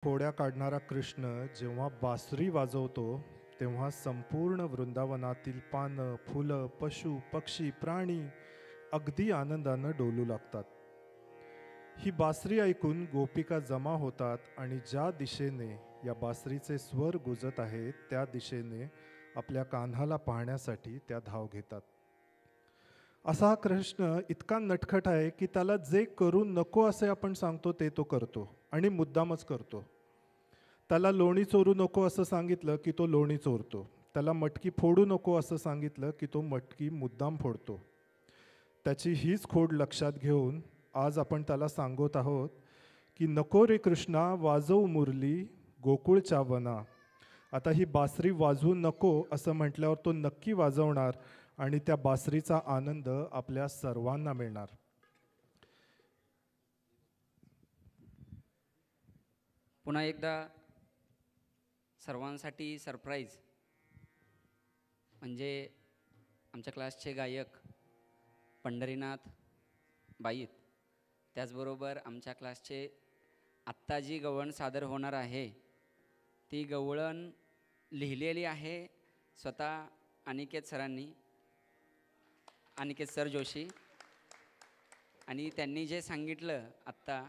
खोड्या काढणारा कृष्ण जेव्हा बासरी वाजवतो तेव्हा संपूर्ण वृंदावनातील पानं, फुलं, पशु, पक्षी, प्राणी अगदी आनंदानं डोलू लागतात. ही बासरी ऐकून गोपिका जमा होतात आणि ज्या दिशेने या बासरीचे स्वर गुजत आहेत त्या दिशेने आपल्या कान्हाला पाहण्यासाठी त्या धाव घेतात. असा हा कृष्ण इतका नटखट आहे की त्याला जे करू नको असे आपण सांगतो ते तो करतो आणि मुद्दामच करतो. त्याला लोणी चोरू नको असं सांगितलं की तो लोणी चोरतो. त्याला मटकी फोडू नको असं सांगितलं की तो मटकी मुद्दाम फोडतो. त्याची हीच खोड लक्षात घेऊन आज आपण त्याला सांगत आहोत की नको रे कृष्णा वाजवू मुरली गोकुळच्या वना. आता ही बासरी वाजवू नको असं म्हटल्यावर तो नक्की वाजवणार आणि त्या बासरीचा आनंद आपल्या सर्वांना मिळणार. पुन्हा एकदा सर्वांसाठी सरप्राईज म्हणजे आमच्या क्लासचे गायक पंढरीनाथ बाईत, त्याचबरोबर आमच्या क्लासचे आत्ता जी गवळण सादर होणार आहे ती गवळण लिहिलेली आहे स्वतः अनिकेत सरांनी, अनिकेत सर जोशी. आणि त्यांनी जे सांगितलं आत्ता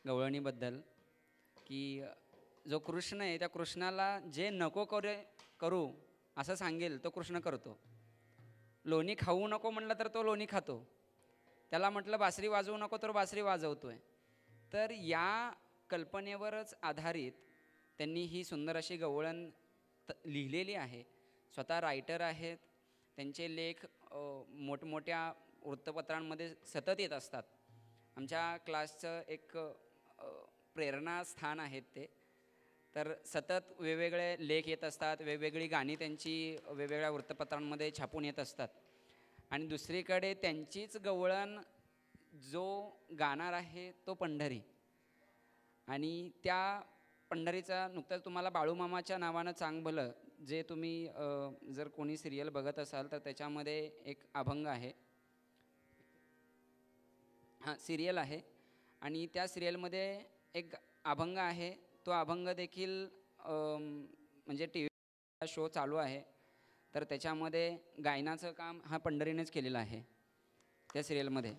गवळणीबद्दल की जो कृष्ण आहे त्या कृष्णाला जे नको करू असं सांगेल तो कृष्ण करतो. लोणी खाऊ नको म्हटलं तर तो लोणी खातो. त्याला म्हटलं बासरी वाजवू नको तर बासरी वाजवतोय. तर या कल्पनेवरच आधारित त्यांनी ही सुंदर अशी गवळण लिहिलेली आहे. स्वतः रायटर आहेत. त्यांचे लेख मोठमोठ्या वृत्तपत्रांमध्ये सतत येत असतात. आमच्या क्लासचं एक प्रेरणास्थान आहेत ते. तर सतत वेगवेगळे लेख येत असतात, वेगवेगळी गाणी त्यांची वेगवेगळ्या वृत्तपत्रांमध्ये छापून येत असतात. आणि दुसरीकडे त्यांचीच गवळण जो गाणार आहे तो पंढरी. आणि त्या पंढरीचा नुकतंच तुम्हाला बाळूमामाच्या नावानं चांग भलं जे तुम्ही जर कोणी सिरियल बघत असाल तर त्याच्यामध्ये एक अभंग आहे, हां सिरियल आहे. आणि त्या सिरियलमध्ये एक अभंग आहे. तो अभंग देखील म्हणजे टी व्ही शो चालू आहे. तर त्याच्यामध्ये गायनाचं काम हा पंढरीनेच केलेलं आहे त्या सिरियलमध्ये.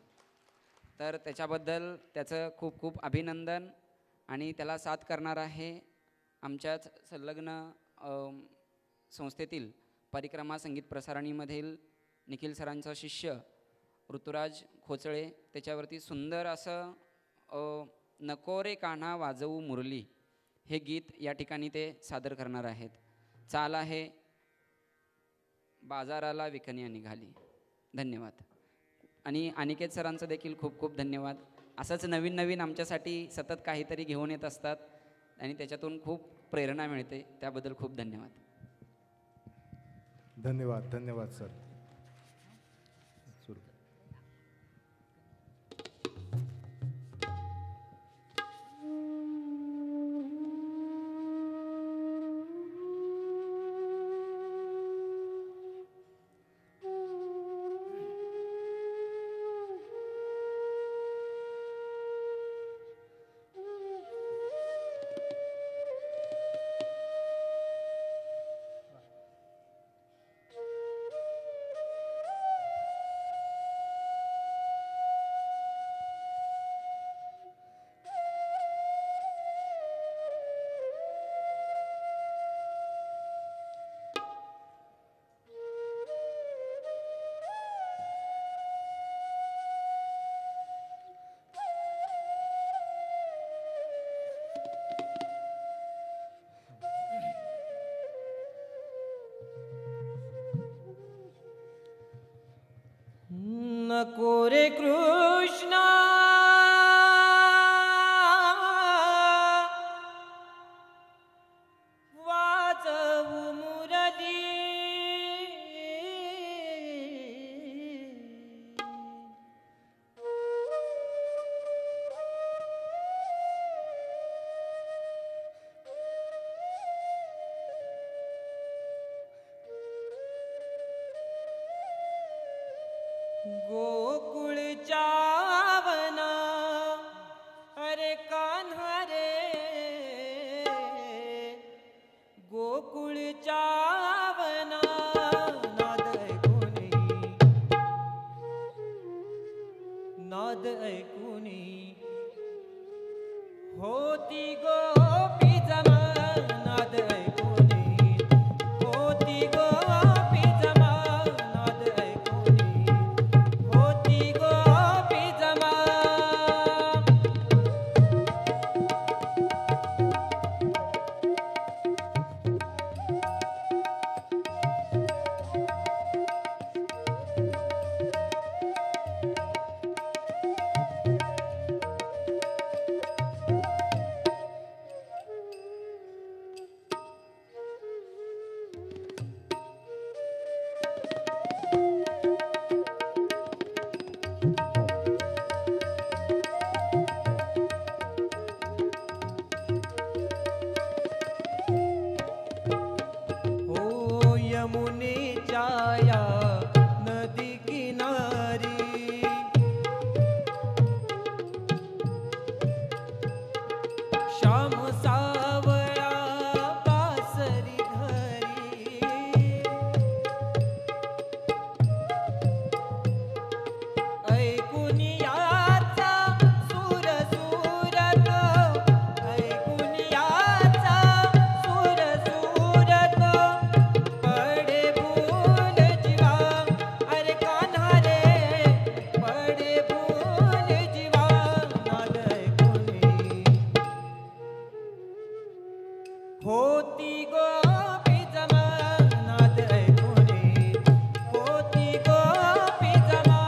तर त्याच्याबद्दल त्याचं खूप खूप अभिनंदन. आणि त्याला साथ करणार आहे आमच्याच संलग्न संस्थेतील परिक्रमा संगीत प्रसारणीमधील निखिल सरांचा शिष्य ऋतुराज खोचळे. त्याच्यावरती सुंदर असं नको रे कान्हा वाजवू मुरली हे गीत या ठिकाणी ते सादर करणार आहेत. चाल आहे बाजाराला विकण्या निघाली. धन्यवाद. आणि अनिकेत सरांचं देखील खूप खूप धन्यवाद. असंच नवीन नवीन आमच्यासाठी सतत काहीतरी घेऊन येत असतात आणि त्याच्यातून खूप प्रेरणा मिळते. त्याबद्दल खूप धन्यवाद. धन्यवाद. धन्यवाद सर. नको रे कृष्णा वाजवू मुरली गोकुळच्या वना. अरे कान्हा रे गोपी जमा नाद ऐकूनी होती गोपी जमा नाद ऐकूनी होती गोपी जमा ओ यमुनेच्या या नदी किनारी श्याम सावळा बासरी घरी ऐकून याचा सूर सूरत ऐकून याचा सूर सूरत पडे भूल जीवा अरे कान्हा रे पडे भूल जीवा नाद ऐकूनी होती गोपी जमा नाद ऐकूनी होती गोपी जमा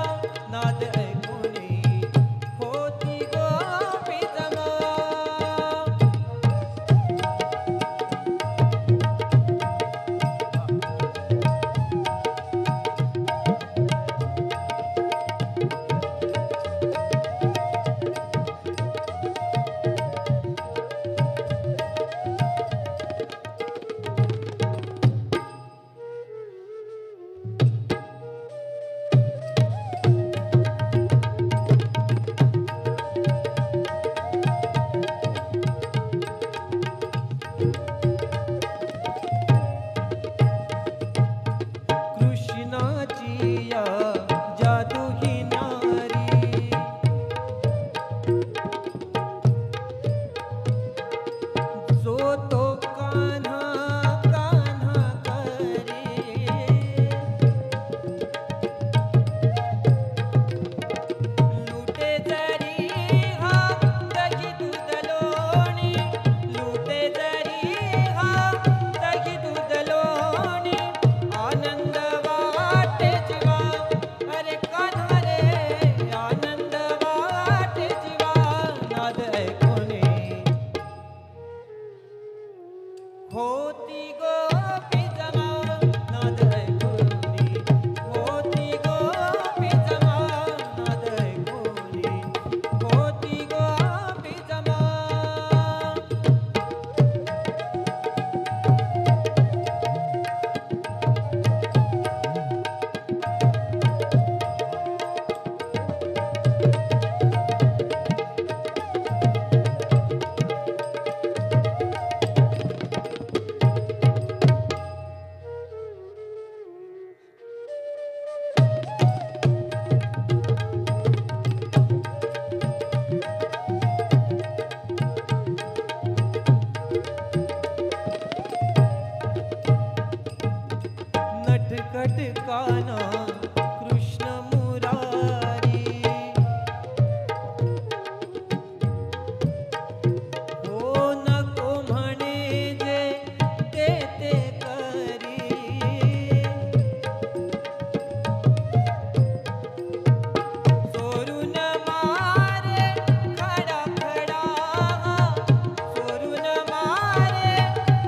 नाद ऐकूनी होती गोपी जमा कृष्णाची या जादू ही नारी जो तो कान्हा कान्हा करे लुटे जरी हा दही दूध लोणी लुटे जरी हा दही दूध लोणी आनंद वाटे जीवा अरे कान्हा रे आनंद वाटे जीवा नाद ऐकूनी होती गोपी जमा नाद ऐकूनी होती गोपी जमा नाद ऐकूनी होती गोपी जमा नटखट काना कृष्ण मुरारी हो नको म्हणे जे ते करी चोरून मारे खडा खडा चोरून मारे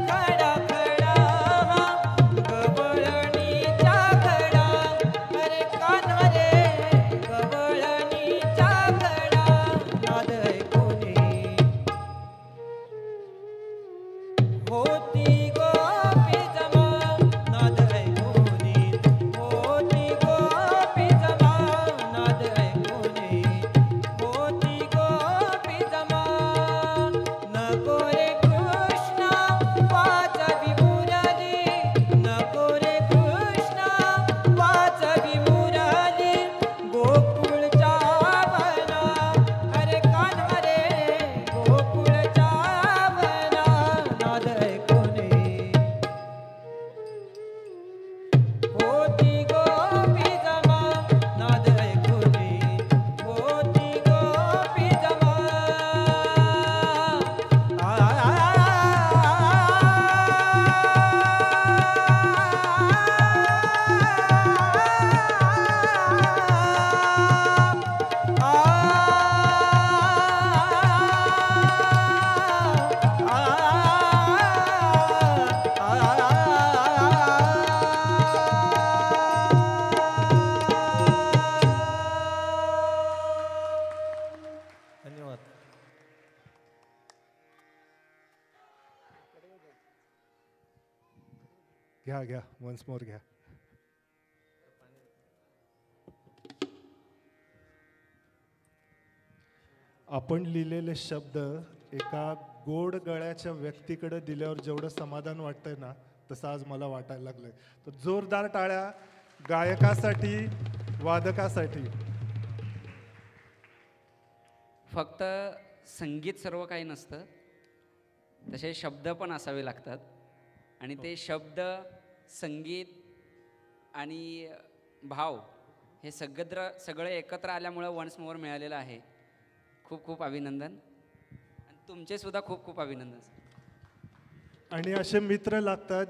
खडा खडा गवळणीचा खडा अरे कान्हा रे गवळणीचा खडा नाद ऐकूनी होती गोपी जमा नाद ऐकूनी होती गोपी जमा नाद ऐकूनी होती गोपी जमा नको रे कृष्णा वाजवी मुरली नको रे कृष्णा वाजवी मुरली गोकुळच्या वना अरे कान्हा रे गोकुळच्या घ्या घ्या वन्स मोर घ्या. आपण लिहिलेले शब्द एका गोड गळ्याच्या व्यक्तीकडे दिल्यावर जेवढं समाधान वाटतंय ना, तसं आज मला वाटायला लागलंय. तर जोरदार टाळ्या गायकासाठी, वादकासाठी. फक्त संगीत सर्व काही नसतं, तसे शब्द पण असावे लागतात. आणि ते शब्द, संगीत आणि भाव हे सगळं एकत्र आल्यामुळं वन्स मोर मिळालेलं आहे. खूप खूप अभिनंदन. आणि तुमचे सुद्धा खूप खूप अभिनंदन. आणि असे मित्र लागतात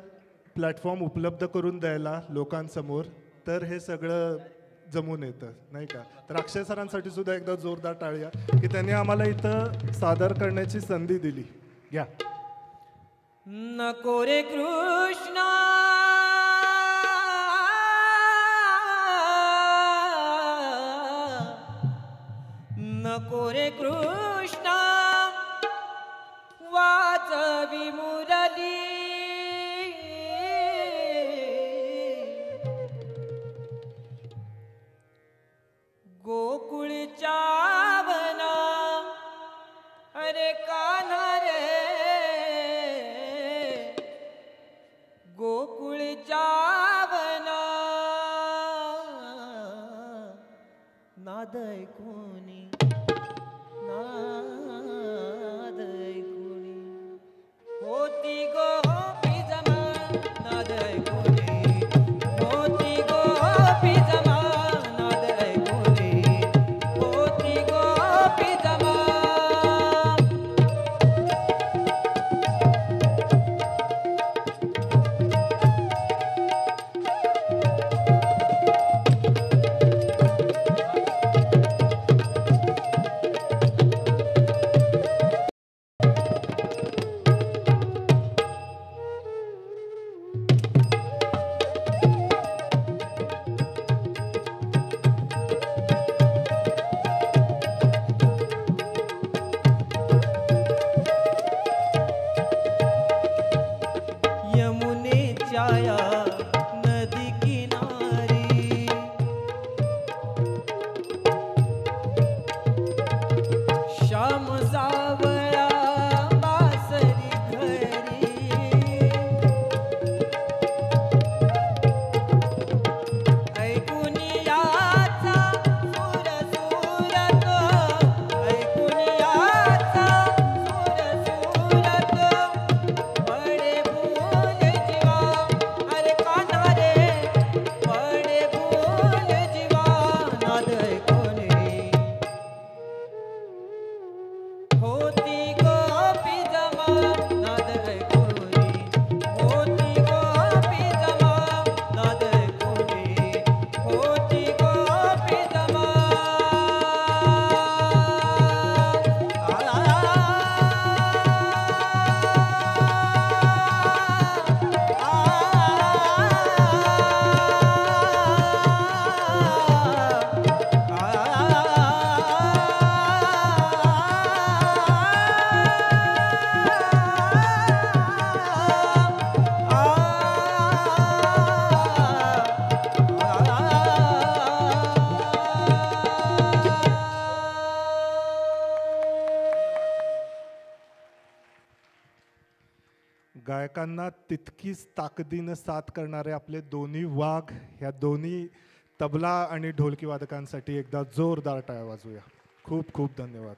प्लॅटफॉर्म उपलब्ध करून द्यायला लोकांसमोर, तर हे सगळं जमून येतं, नाही का? तर अक्षय सरांसाठी सुद्धा एकदा जोरदार टाळ्या की त्यांनी आम्हाला इथं सादर करण्याची संधी दिली. घ्या. नको रे कृष्णा नको रे कृष्णा वाजवी मुरली गोकुळच्या वना अरे कान्हा रे गोकुळच्या वना नाद ऐकूनी नाद ऐकूनी होती गोपी जमा नाद ऐकूनी होती गोपी जमा नाद ऐकूनी होती गोपी जमा यमुनेच्या या नदी किनारी श्याम सावळा बासरी घरी ऐकून याचा सूर सूरत ऐकून याचा सूर सूरत पडे भूल जीवा अरे कान्हा रे पडे भूल जीवा नाद ऐकूनी होती गोपी जमा नाद ऐकूनी होती गोपी जमा नाद ऐकूनी होती गोपी जमा गायकांना तितकीच ताकदीनं साथ करणारे आपले दोन्ही वाघ, ह्या दोन्ही तबला आणि ढोलकी वादकांसाठी एकदा जोरदार टाळ्या वाजवूया. खूप खूप धन्यवाद.